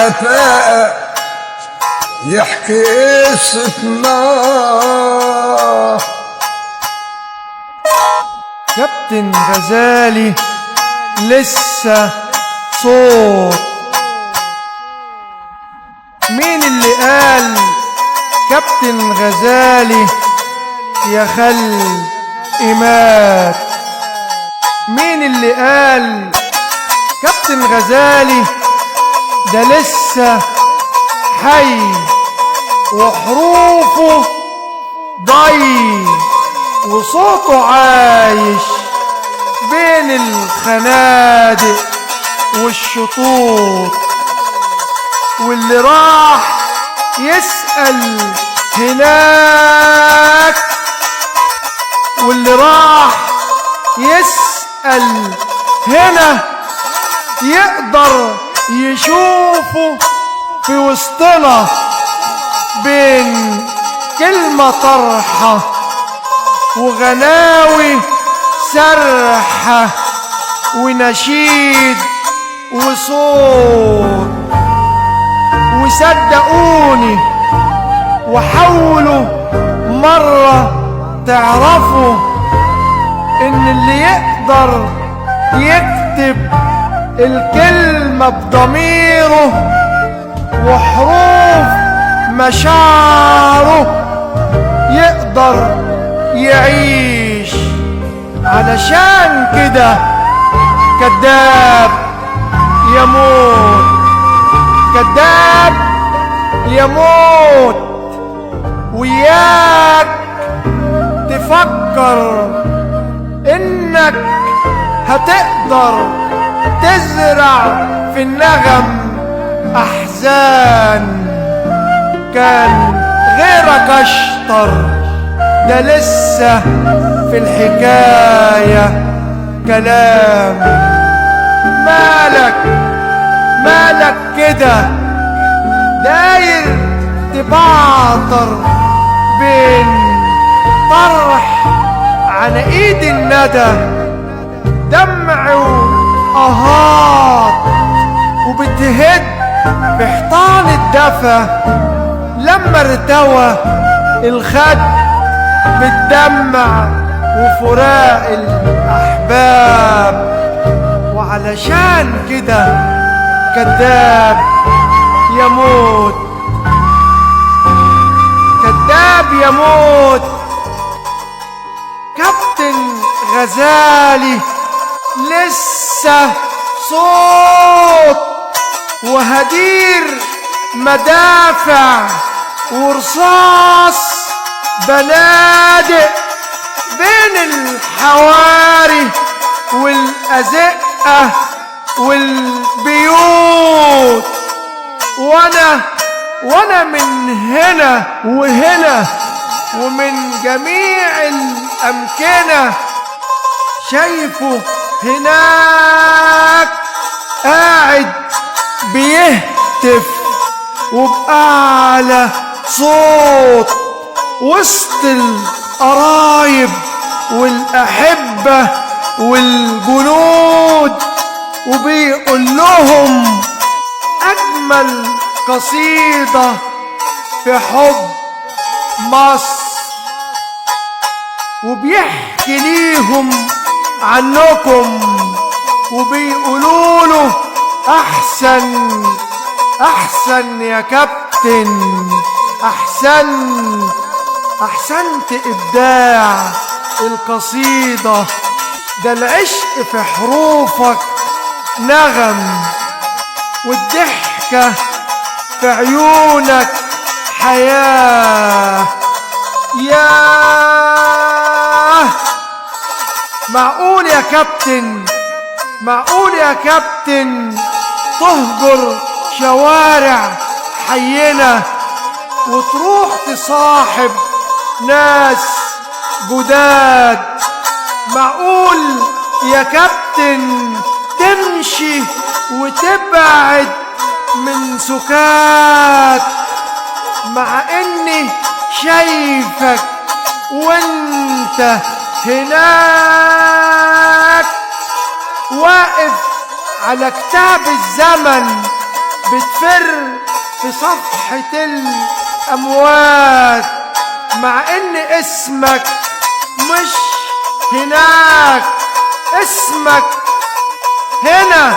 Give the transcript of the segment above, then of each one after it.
كفاءة يحكي قصتنا. كابتن غزالي لسه صوت. مين اللي قال كابتن غزالي يا خل إمات؟ مين اللي قال كابتن غزالي ده لسه حي وحروفه ضي وصوته عايش بين الخنادق والشطوط؟ واللي راح يسأل هناك، واللي راح يسأل هنا يقدر يشوفه في وسطنا بين كلمة طرحة وغناوي سرحة ونشيد وصوت. وصدقوني وحاولوا مرة تعرفوا ان اللي يقدر يكتب الكلمة بضميره وحروف مشاعره يقدر يعيش. علشان كده كذاب يموت، كذاب يموت. وياك تفكر انك هتقدر تزرع في النغم احزان. كان غيرك اشطر، ده لسه في الحكاية كلام. مالك كده داير تبعطر بين طرح على ايد الندى، دمع وآهات وبتهد بحيطان الدفا. لما ارتوى الخد بالدمع وفراق الأحباب. وعلشان كده كذاب يموت، كذاب يموت. كابتن غزالي لسه صوت وهدير مدافع ورصاص بنادق بين الحواري والأزقة والبيوت. وانا من هنا وهنا ومن جميع الأمكنة شايفه هناك قاعد بيهتف وبأعلى صوت وسط القرايب والأحبة والجنود، وبيقول لهم أجمل قصيدة في حب مصر، وبيحكي ليهم عنكم وبيقولوا له أحسن يا كابتن، أحسنت إبداع القصيدة. ده العشق في حروفك نغم، والضحكة في عيونك حياة. ياه، معقول يا كابتن، معقول يا كابتن تهجر شوارع حينا وتروح تصاحب ناس جداد؟ معقول يا كابتن تمشي وتبعد من سكات، مع اني شايفك وانت هناك واقف على كتاب الزمن بتفر في صفحة الأموات، مع إن اسمك مش هناك، اسمك هنا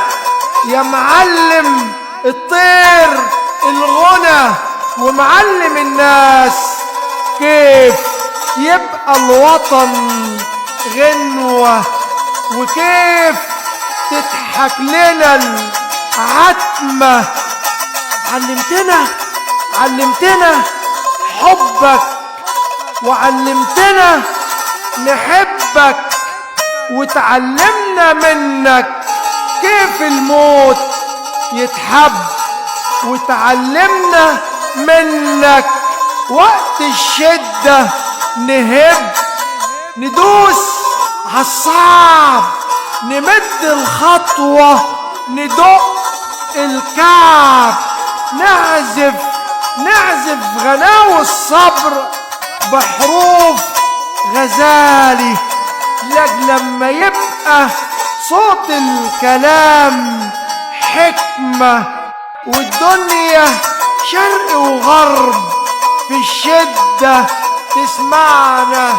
يا معلم الطير الغنى، ومعلم الناس كيف يبقى الوطن غنوة، وكيف تضحك لنا العتمة. علمتنا حبك، وعلمتنا نحبك، وتعلمنا منك كيف الموت يتحب، وتعلمنا منك وقت الشدة نهب، ندوس عالصعب، نمد الخطوة، ندق الكعب، نعزف غناوي الصبر بحروف غزالي، لما يبقى صوت الكلام حكمة، والدنيا شرق وغرب في الشدة تسمعنا.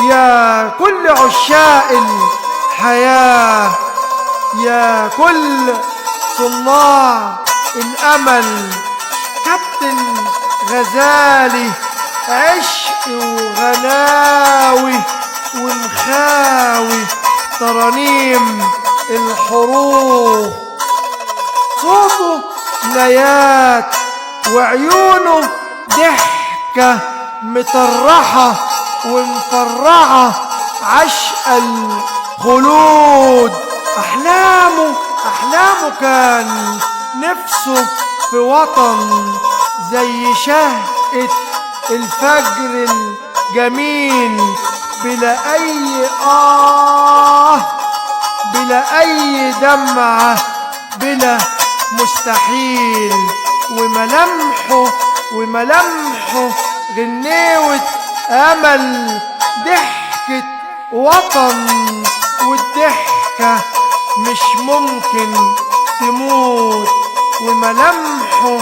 يا كل عشاق الحياة، يا كل صناع الأمل، كابتن غزالي عشق وغناوي، ونخاوي ترانيم الحروف، صوته نيات وعيونه ضحكة مطرحة ومفرعة عشق الخلود. أحلامه كان نفسه في وطن زي شهقة الفجر الجميل، بلا أي دمعة، بلا مستحيل، وملامحه غنيوة أمل، ضحكة وطن، والضحكة مش ممكن تموت، وملامحه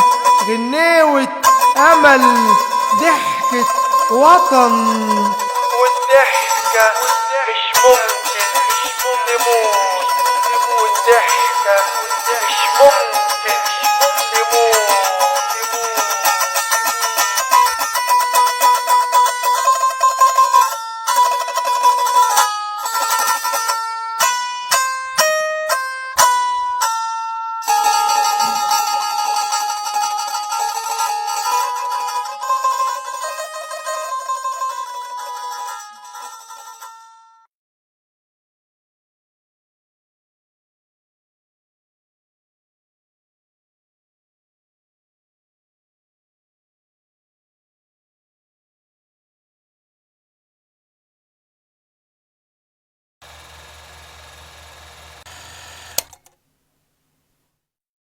غنيوة أمل، ضحكة وطن، والضحكة مش ممكن تموت، والضحكة مش ممكن